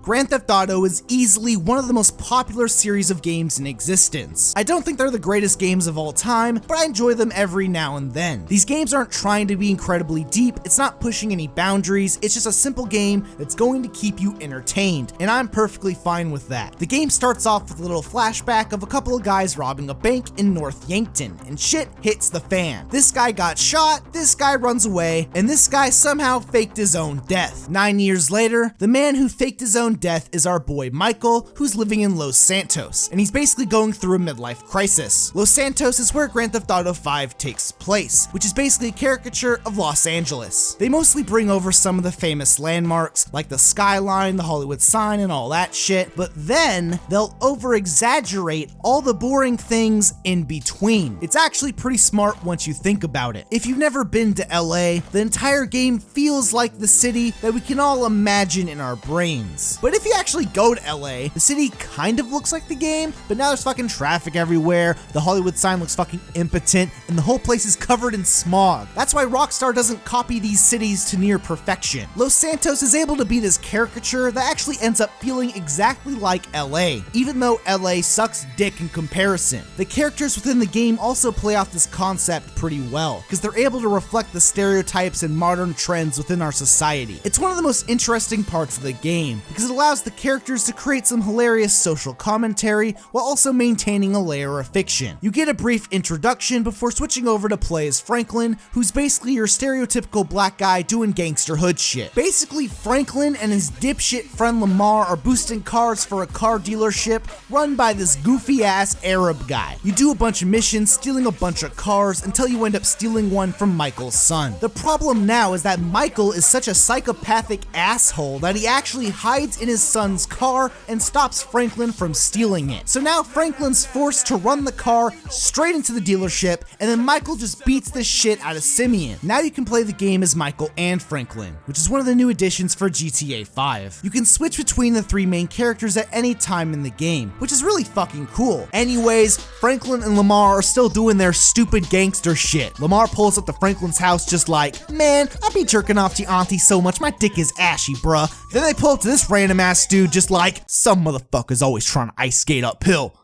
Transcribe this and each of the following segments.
Grand Theft Auto is easily one of the most popular series of games in existence. I don't think they're the greatest games of all time, but I enjoy them every now and then. These games aren't trying to be incredibly deep, it's not pushing any boundaries, it's just a simple game that's going to keep you entertained, and I'm perfectly fine with that. The game starts off with a little flashback of a couple of guys robbing a bank in North Yankton, and shit hits the fan. This guy got shot, this guy runs away, and this guy somehow faked his own death. 9 years later, the man who faked his own death is our boy Michael, who's living in Los Santos, and he's basically going through a midlife crisis. Los Santos is where Grand Theft Auto 5 takes place, which is basically a caricature of Los Angeles. They mostly bring over some of the famous landmarks, like the skyline, the Hollywood sign, and all that shit, but then they'll over-exaggerate all the boring things in between. It's actually pretty smart once you think about it. If you've never been to LA, the entire game feels like the city that we can all imagine in our brains. But if you actually go to LA, the city kind of looks like the game, but now there's fucking traffic everywhere, the Hollywood sign looks fucking impotent, and the whole place is covered in smog. That's why Rockstar doesn't copy these cities to near perfection. Los Santos is able to be this caricature that actually ends up feeling exactly like LA, even though LA sucks dick in comparison. The characters within the game also play off this concept pretty well, because they're able to reflect the stereotypes and modern trends within our society. It's one of the most interesting parts of the game, because it allows the characters to create some hilarious social commentary while also maintaining a layer of fiction. You get a brief introduction before switching over to play as Franklin, who's basically your stereotypical black guy doing gangster hood shit. Basically, Franklin and his dipshit friend Lamar are boosting cars for a car dealership run by this goofy ass Arab guy. You do a bunch of missions, stealing a bunch of cars until you end up stealing one from Michael's son. The problem now is that Michael is such a psychopathic asshole that he actually hides in his son's car and stops Franklin from stealing it. So now Franklin's forced to run the car straight into the dealership, and then Michael just beats the shit out of Simeon. Now you can play the game as Michael and Franklin, which is one of the new additions for GTA 5. You can switch between the three main characters at any time in the game, which is really fucking cool. Anyways, Franklin and Lamar are still doing their stupid gangster shit. Lamar pulls up to Franklin's house just like, man, I be jerking off to your auntie so much, my dick is ashy, bruh. Then they pull up to this random ass dude just like, some motherfucker's always trying to ice skate uphill.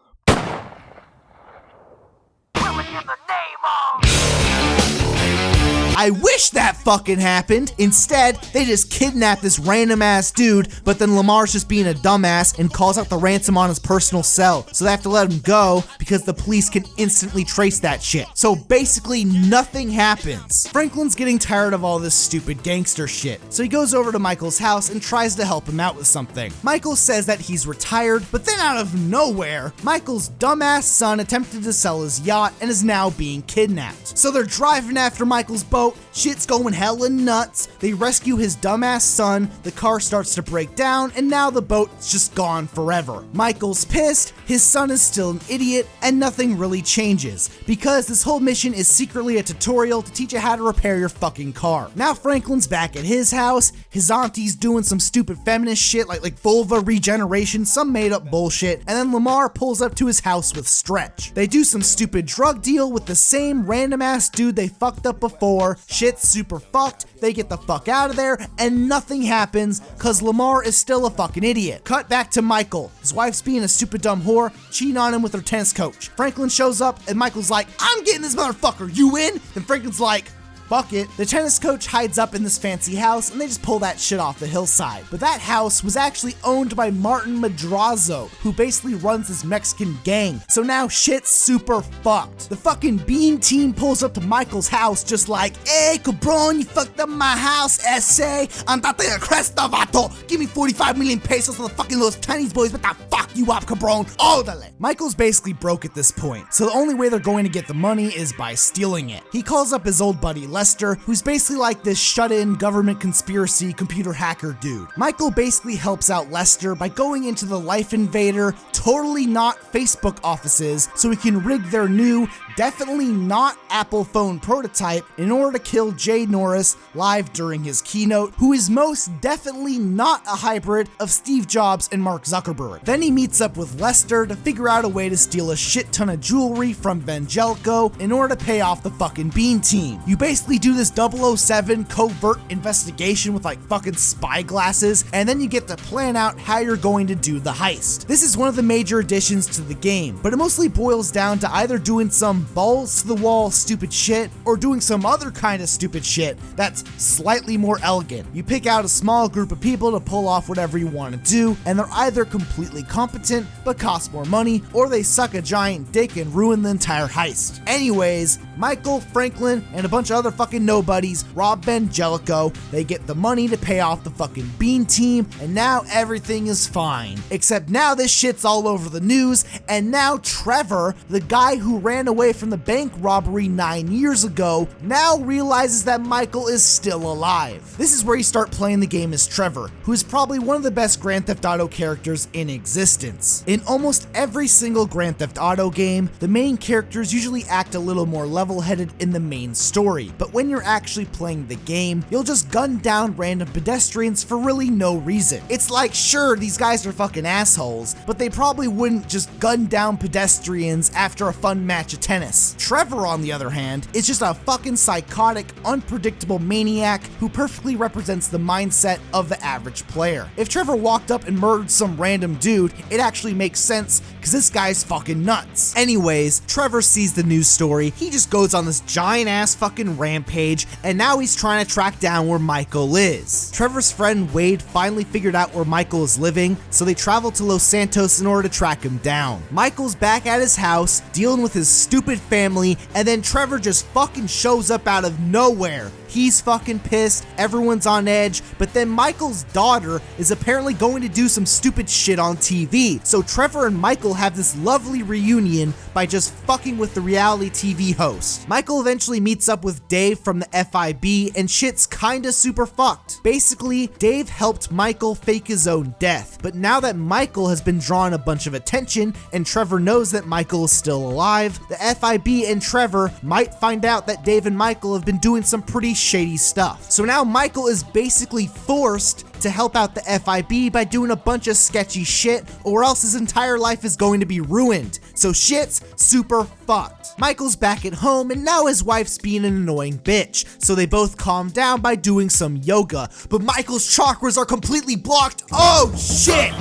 I wish that fucking happened. Instead, they just kidnap this random ass dude, but then Lamar's just being a dumbass and calls out the ransom on his personal cell. So they have to let him go because the police can instantly trace that shit. So basically nothing happens. Franklin's getting tired of all this stupid gangster shit. So he goes over to Michael's house and tries to help him out with something. Michael says that he's retired, but then out of nowhere, Michael's dumbass son attempted to sell his yacht and is now being kidnapped. So they're driving after Michael's boat. Shit's going hella nuts. They rescue his dumbass son, the car starts to break down, and now the boat's just gone forever. Michael's pissed, his son is still an idiot, and nothing really changes, because this whole mission is secretly a tutorial to teach you how to repair your fucking car. Now Franklin's back at his house, his auntie's doing some stupid feminist shit like vulva regeneration, some made up bullshit, and then Lamar pulls up to his house with Stretch. They do some stupid drug deal with the same random ass dude they fucked up before. Shit's super fucked, they get the fuck out of there, and nothing happens cause Lamar is still a fucking idiot. Cut back to Michael. His wife's being a stupid dumb whore, cheating on him with her tennis coach. Franklin shows up and Michael's like, I'm getting this motherfucker, you in? And Franklin's like, fuck it. The tennis coach hides up in this fancy house and they just pull that shit off the hillside. But that house was actually owned by Martin Madrazo, who basically runs this Mexican gang. So now shit's super fucked. The fucking Bean team pulls up to Michael's house just like, hey, cabron, you fucked up my house, SA. Andate a cresta, vato. Give me 45 million pesos for the fucking Los Chinese boys, but the fuck you up, cabron. Odale. Michael's basically broke at this point, so the only way they're going to get the money is by stealing it. He calls up his old buddy Lester, who's basically like this shut-in government conspiracy computer hacker dude. Michael basically helps out Lester by going into the Life Invader totally not Facebook offices so he can rig their new, definitely not Apple phone prototype in order to kill Jay Norris live during his keynote, who is most definitely not a hybrid of Steve Jobs and Mark Zuckerberg. Then he meets up with Lester to figure out a way to steal a shit ton of jewelry from Vangelico in order to pay off the fucking Bean team. You basically do this 007 covert investigation with like fucking spy glasses, and then you get to plan out how you're going to do the heist. This is one of the major additions to the game, but it mostly boils down to either doing some balls to the wall stupid shit or doing some other kind of stupid shit that's slightly more elegant. You pick out a small group of people to pull off whatever you want to do, and they're either completely competent but cost more money, or they suck a giant dick and ruin the entire heist. Anyways, Michael, Franklin, and a bunch of other fucking nobodies rob Vangelico, they get the money to pay off the fucking Bean team, and now everything is fine. Except now this shit's all over the news, and now Trevor, the guy who ran away from the bank robbery 9 years ago, now realizes that Michael is still alive. This is where you start playing the game as Trevor, who is probably one of the best Grand Theft Auto characters in existence. In almost every single Grand Theft Auto game, the main characters usually act a little more level-headed in the main story, but when you're actually playing the game, you'll just gun down random pedestrians for really no reason. It's like, sure, these guys are fucking assholes, but they probably wouldn't just gun down pedestrians after a fun match of tennis. Trevor, on the other hand, is just a fucking psychotic, unpredictable maniac who perfectly represents the mindset of the average player. If Trevor walked up and murdered some random dude, it actually makes sense because this guy's fucking nuts. Anyways, Trevor sees the news story, he just goes on this giant ass fucking rampage, and now he's trying to track down where Michael is. Trevor's friend Wade finally figured out where Michael is living, so they travel to Los Santos in order to track him down. Michael's back at his house, dealing with his stupid family, and then Trevor just fucking shows up out of nowhere. He's fucking pissed, everyone's on edge, but then Michael's daughter is apparently going to do some stupid shit on TV. So Trevor and Michael have this lovely reunion by just fucking with the reality TV host. Michael eventually meets up with Dave from the FIB, and shit's kinda super fucked. Basically, Dave helped Michael fake his own death, but now that Michael has been drawing a bunch of attention and Trevor knows that Michael is still alive, the FIB and Trevor might find out that Dave and Michael have been doing some pretty shady stuff. So now Michael is basically forced to help out the FIB by doing a bunch of sketchy shit, or else his entire life is going to be ruined. So shit's super fucked. Michael's back at home, and now his wife's being an annoying bitch, so they both calm down by doing some yoga, but Michael's chakras are completely blocked. Oh shit!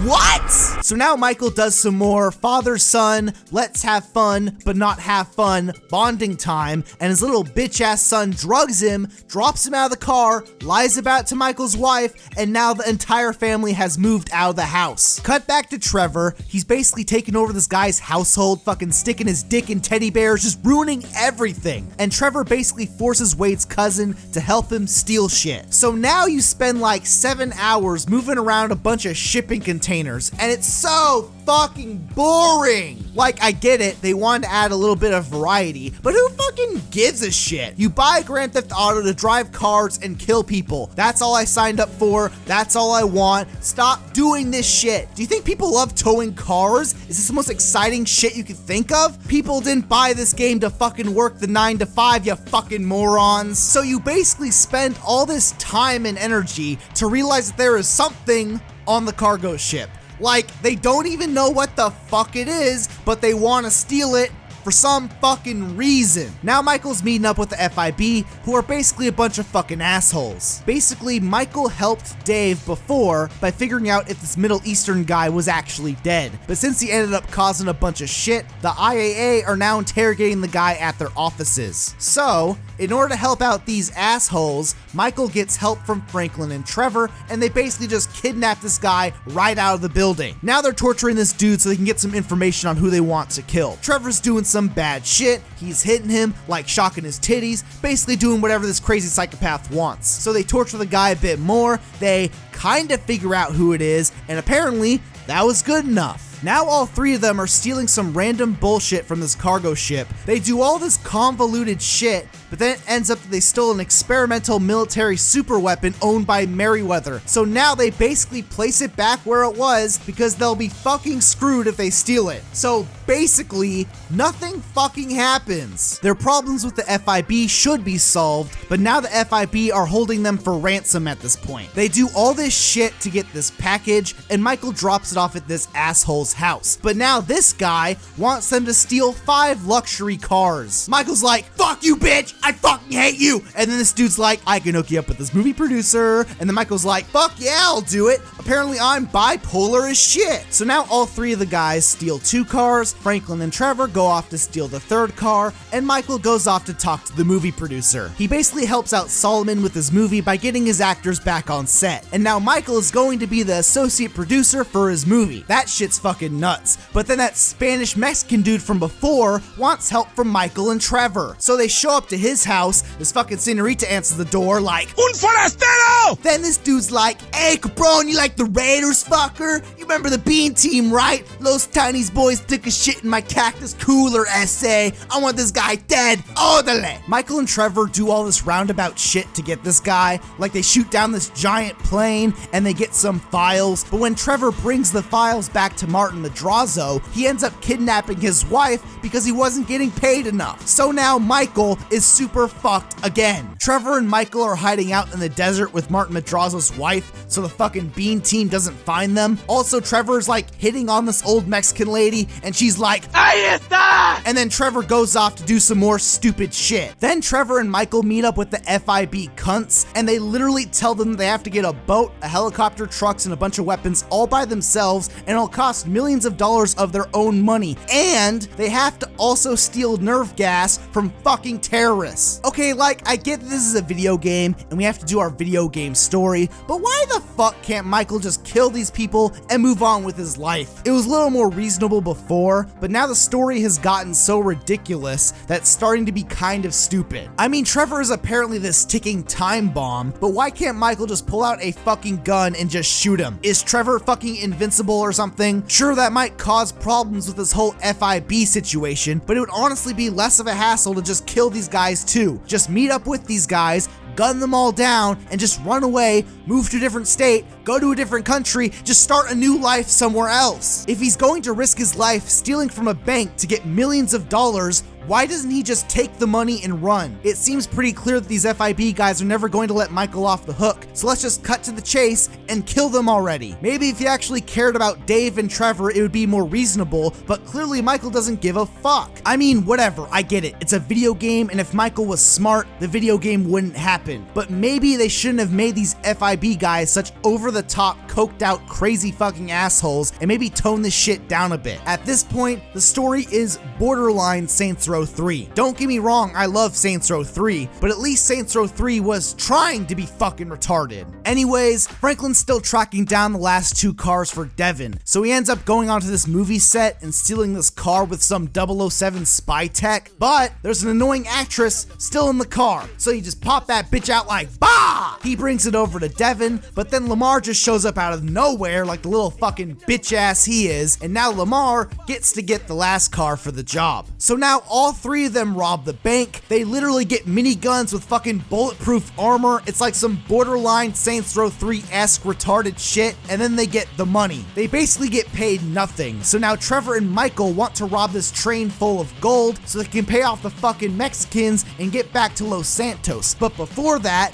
What? So now Michael does some more father-son, let's have fun, but not have fun, bonding time, and his little bitch-ass son drugs him, drops him out of the car, lies about it to Michael's wife, and now the entire family has moved out of the house. Cut back to Trevor, he's basically taken over this guy's household, fucking sticking his dick in teddy bears, just ruining everything. And Trevor basically forces Wade's cousin to help him steal shit. So now you spend like 7 hours moving around a bunch of shipping containers, and it's so fucking boring. Like, I get it, they wanted to add a little bit of variety, but who fucking gives a shit? You buy Grand Theft Auto to drive cars and kill people. That's all I signed up for. That's all I want. Stop doing this shit. Do you think people love towing cars? Is this the most exciting shit you could think of? People didn't buy this game to fucking work the 9 to 5, you fucking morons. So you basically spend all this time and energy to realize that there is something on the cargo ship. Like, they don't even know what the fuck it is, but they want to steal it for some fucking reason. Now Michael's meeting up with the FIB, who are basically a bunch of fucking assholes. Basically, Michael helped Dave before by figuring out if this Middle Eastern guy was actually dead. But since he ended up causing a bunch of shit, the IAA are now interrogating the guy at their offices. So, in order to help out these assholes, Michael gets help from Franklin and Trevor, and they basically just kidnap this guy right out of the building. Now they're torturing this dude so they can get some information on who they want to kill. Trevor's doing some bad shit, he's hitting him, like shocking his titties, basically doing whatever this crazy psychopath wants. So they torture the guy a bit more, they kind of figure out who it is, and apparently that was good enough. Now all three of them are stealing some random bullshit from this cargo ship. They do all this convoluted shit, but then it ends up that they stole an experimental military super weapon owned by Merryweather. So now they basically place it back where it was because they'll be fucking screwed if they steal it. So basically, nothing fucking happens. Their problems with the FIB should be solved, but now the FIB are holding them for ransom at this point. They do all this shit to get this package, and Michael drops it off at this asshole's house. But now this guy wants them to steal 5 luxury cars. Michael's like, fuck you, bitch! I fucking hate you! And then this dude's like, I can hook you up with this movie producer. And then Michael's like, fuck yeah, I'll do it. Apparently I'm bipolar as shit. So now all three of the guys steal 2 cars, Franklin and Trevor go off to steal the 3rd car, and Michael goes off to talk to the movie producer. He basically helps out Solomon with his movie by getting his actors back on set. And now Michael is going to be the associate producer for his movie. That shit's fucking nuts. But then that Spanish Mexican dude from before wants help from Michael and Trevor. So they show up to his house. This fucking senorita answers the door like, Un forastero! Then this dude's like, hey, Capron, you like the Raiders, fucker? You remember the Bean Team, right? Los Tinies boys took a shit in my cactus cooler, essay. I want this guy dead. Odale! Michael and Trevor do all this roundabout shit to get this guy. Like they shoot down this giant plane and they get some files. But when Trevor brings the files back to Martin Madrazo, he ends up kidnapping his wife because he wasn't getting paid enough. So now Michael is super fucked again. Trevor and Michael are hiding out in the desert with Martin Madrazo's wife so the fucking Bean Team doesn't find them. Also, Trevor's like hitting on this old Mexican lady and she's like, ahí está! And then Trevor goes off to do some more stupid shit. Then Trevor and Michael meet up with the FIB cunts and they literally tell them they have to get a boat, a helicopter, trucks, and a bunch of weapons all by themselves, and it'll cost millions of dollars of their own money. And they have to also steal nerve gas from fucking terrorists. Okay, like, I get that this is a video game and we have to do our video game story, but why the fuck can't Michael just kill these people and move on with his life? It was a little more reasonable before, but now the story has gotten so ridiculous that it's starting to be kind of stupid. I mean, Trevor is apparently this ticking time bomb, but why can't Michael just pull out a fucking gun and just shoot him? Is Trevor fucking invincible or something? Sure, that might cause problems with this whole FIB situation, but it would honestly be less of a hassle to just kill these guys too. Just meet up with these guys, gun them all down, and just run away, move to a different state, go to a different country, just start a new life somewhere else. If he's going to risk his life stealing from a bank to get millions of dollars, why doesn't he just take the money and run? It seems pretty clear that these FIB guys are never going to let Michael off the hook, so let's just cut to the chase and kill them already. Maybe if he actually cared about Dave and Trevor, it would be more reasonable, but clearly Michael doesn't give a fuck. I mean, whatever, I get it. It's a video game, and if Michael was smart, the video game wouldn't happen. But maybe they shouldn't have made these FIB guys such over-the-top, coked-out, crazy fucking assholes, and maybe tone this shit down a bit. At this point, the story is borderline Saints Row 3. Don't get me wrong, I love Saints Row 3, but at least Saints Row 3 was trying to be fucking retarded. Anyways, Franklin's still tracking down the last 2 cars for Devin, so he ends up going onto this movie set and stealing this car with some 007 spy tech, but there's an annoying actress still in the car, so you just pop that bitch out like, bah! He brings it over to Devin, but then Lamar just shows up out of nowhere like the little fucking bitch ass he is, and now Lamar gets to get the last car for the job. So now all 3 of them rob the bank. They literally get miniguns with fucking bulletproof armor. It's like some borderline Saints Row 3-esque retarded shit, and then they get the money. They basically get paid nothing. So now Trevor and Michael want to rob this train full of gold so they can pay off the fucking Mexicans and get back to Los Santos. But before that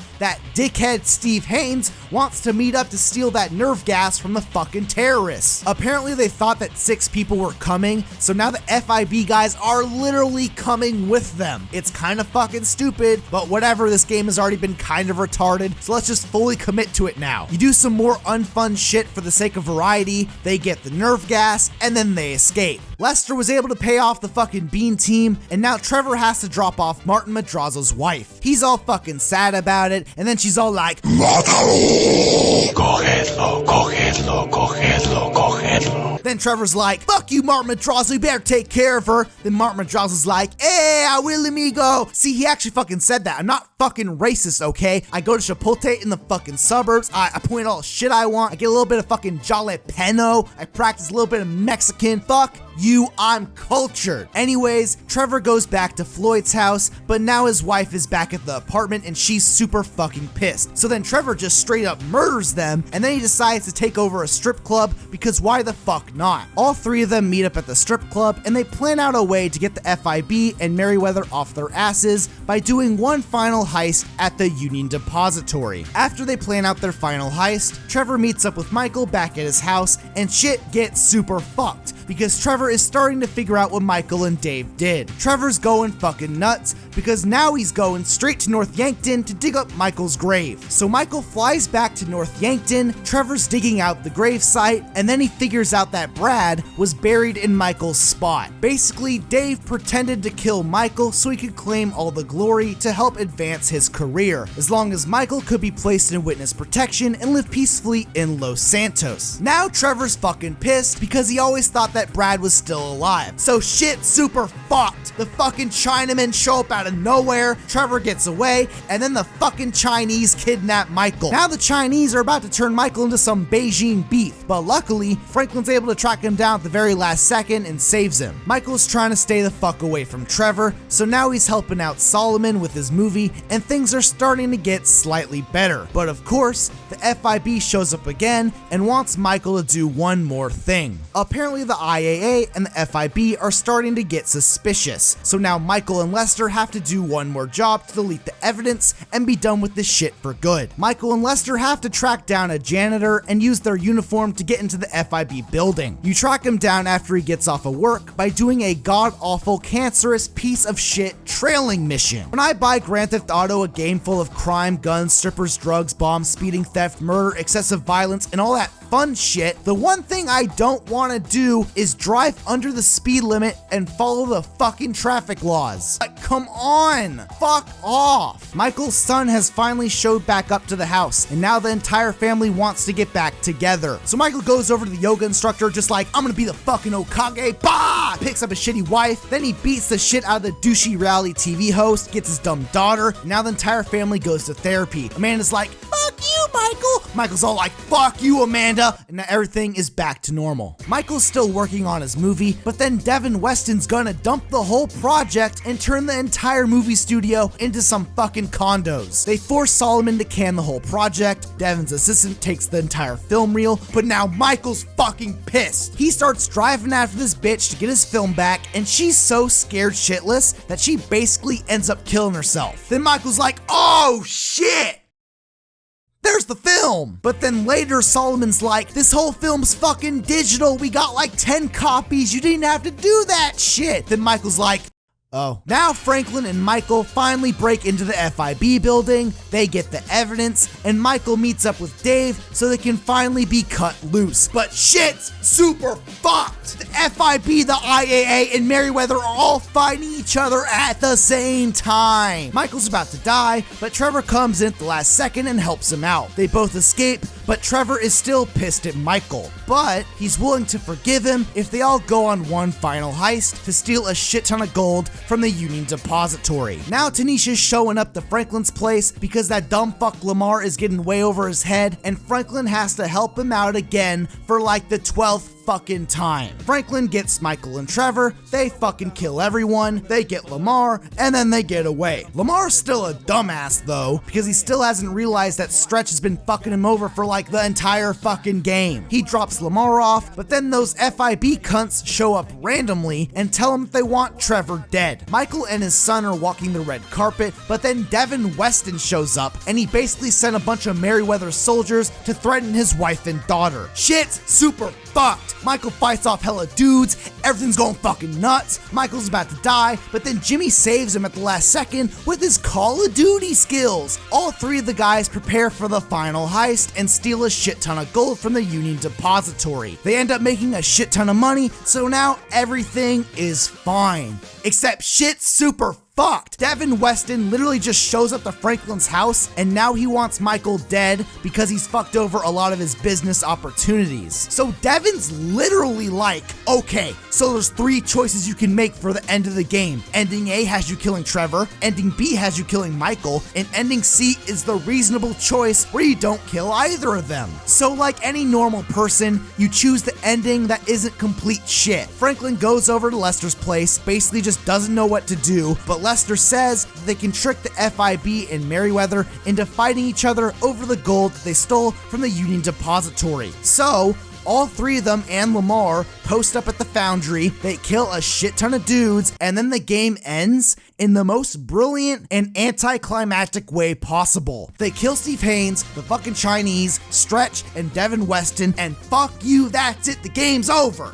dickhead Steve Haynes wants to meet up to steal that nerve gas from the fucking terrorists. Apparently they thought that 6 people were coming, so now the FIB guys are literally coming with them. It's kind of fucking stupid, but whatever, this game has already been kind of retarded, so let's just fully commit to it now. You do some more unfun shit for the sake of variety, they get the nerve gas, and then they escape. Lester was able to pay off the fucking Bean Team, and now Trevor has to drop off Martin Madrazo's wife. He's all fucking sad about it, and then she's all like, Mátalo! Cogedlo, cogedlo, cogedlo, cogedlo. Then Trevor's like, fuck you, Martin Madrazo, you better take care of her. Then Martin Madrazo's like, hey, I will amigo. See, he actually fucking said that. I'm not fucking racist, okay? I go to Chipotle in the fucking suburbs. I point all the shit I want. I get a little bit of fucking jalapeno. I practice a little bit of Mexican. Fuck you, I'm cultured. Anyways, Trevor goes back to Floyd's house, but now his wife is back at the apartment and she's super fucking pissed. So then Trevor just straight up murders them, and then he decides to take over a strip club because why the fuck not? All three of them meet up at the strip club and they plan out a way to get the FIB and Merryweather off their asses by doing one final heist at the Union Depository. After they plan out their final heist, Trevor meets up with Michael back at his house and shit gets super fucked because Trevor is starting to figure out what Michael and Dave did. Trevor's going fucking nuts because now he's going straight to North Yankton to dig up Michael's grave. So Michael flies back to North Yankton, Trevor's digging out the grave site, and then he figures out that Brad was buried in Michael's spot. Basically, Dave pretended to kill Michael so he could claim all the glory to help advance his career, as long as Michael could be placed in witness protection and live peacefully in Los Santos. Now Trevor's fucking pissed because he always thought that Brad was still alive. So shit super fucked. The fucking Chinamen show up out of nowhere, Trevor gets away, and then the fucking Chinese kidnap Michael. Now the Chinese are about to turn Michael into some Beijing beef, but luckily, Franklin's able to track him down at the very last second and saves him. Michael's trying to stay the fuck away from Trevor, so now he's helping out Solomon with his movie, and things are starting to get slightly better. But of course, the FIB shows up again and wants Michael to do one more thing. Apparently the IAA and the FIB are starting to get suspicious, so now Michael and Lester have to do one more job to delete the evidence and be done with this shit for good. Michael and Lester have to track down a janitor and use their uniform to get into the FIB building. You track him down after he gets off of work by doing a god-awful, cancerous piece of shit trailing mission. When I buy Grand Theft Auto, a game full of crime, guns, strippers, drugs, bombs, speeding, theft, murder, excessive violence, and all that fun shit, the one thing I don't want to do is drive under the speed limit and follow the fucking traffic laws. Like, come on, fuck off. Michael's son has finally showed back up to the house, and now the entire family wants to get back together. So Michael goes over to the yoga instructor just like, I'm gonna be the fucking Okage, bah! Picks up a shitty wife, then he beats the shit out of the douchey reality TV host, gets his dumb daughter, now the entire family goes to therapy. Amanda's like, fuck you, Michael. Michael's all like, fuck you, Amanda. And now everything is back to normal. Michael's still working on his movie, but then Devin Weston's gonna dump the whole project and turn the entire movie studio into some fucking condos. They force Solomon to can the whole project. Devin's assistant takes the entire film reel, but now Michael's fucking pissed. He starts driving after this bitch to get his film back, and she's so scared shitless that she basically ends up killing herself. Then Michael's like, oh shit! There's the film! But then later Solomon's like, this whole film's fucking digital, we got like 10 copies, you didn't have to do that shit! Then Michael's like, oh. Now Franklin and Michael finally break into the FIB building, they get the evidence, and Michael meets up with Dave so they can finally be cut loose. But shit's super fucked! The FIB, the IAA, and Merryweather are all fighting each other at the same time. Michael's about to die, but Trevor comes in at the last second and helps him out. They both escape, but Trevor is still pissed at Michael. But he's willing to forgive him if they all go on one final heist to steal a shit ton of gold from the Union Depository. Now Tanisha's showing up to Franklin's place because that dumb fuck Lamar is getting way over his head, and Franklin has to help him out again for like the 12th fucking time. Franklin gets Michael and Trevor, they fucking kill everyone, they get Lamar, and then they get away. Lamar's still a dumbass though, because he still hasn't realized that Stretch has been fucking him over for like the entire fucking game. He drops Lamar off, but then those FIB cunts show up randomly and tell him they want Trevor dead. Michael and his son are walking the red carpet, but then Devin Weston shows up, and he basically sent a bunch of Merryweather soldiers to threaten his wife and daughter. Shit's super fucked. Michael fights off hella dudes, everything's going fucking nuts, Michael's about to die, but then Jimmy saves him at the last second with his Call of Duty skills. All three of the guys prepare for the final heist and steal a shit ton of gold from the Union Depository. They end up making a shit ton of money, so now everything is fine. Except shit's super fucked. Devin Weston literally just shows up to Franklin's house, and now he wants Michael dead because he's fucked over a lot of his business opportunities. So Devin's literally like, okay, so there's 3 choices you can make for the end of the game. Ending A has you killing Trevor, ending B has you killing Michael, and ending C is the reasonable choice where you don't kill either of them. So like any normal person, you choose the ending that isn't complete shit. Franklin goes over to Lester's place, basically just doesn't know what to do, but Lester says that they can trick the FIB and Merryweather into fighting each other over the gold that they stole from the Union Depository. So all 3 of them and Lamar post up at the foundry, they kill a shit ton of dudes, and then the game ends in the most brilliant and anticlimactic way possible. They kill Steve Haynes, the fucking Chinese, Stretch, and Devin Weston, and fuck you, that's it, the game's over.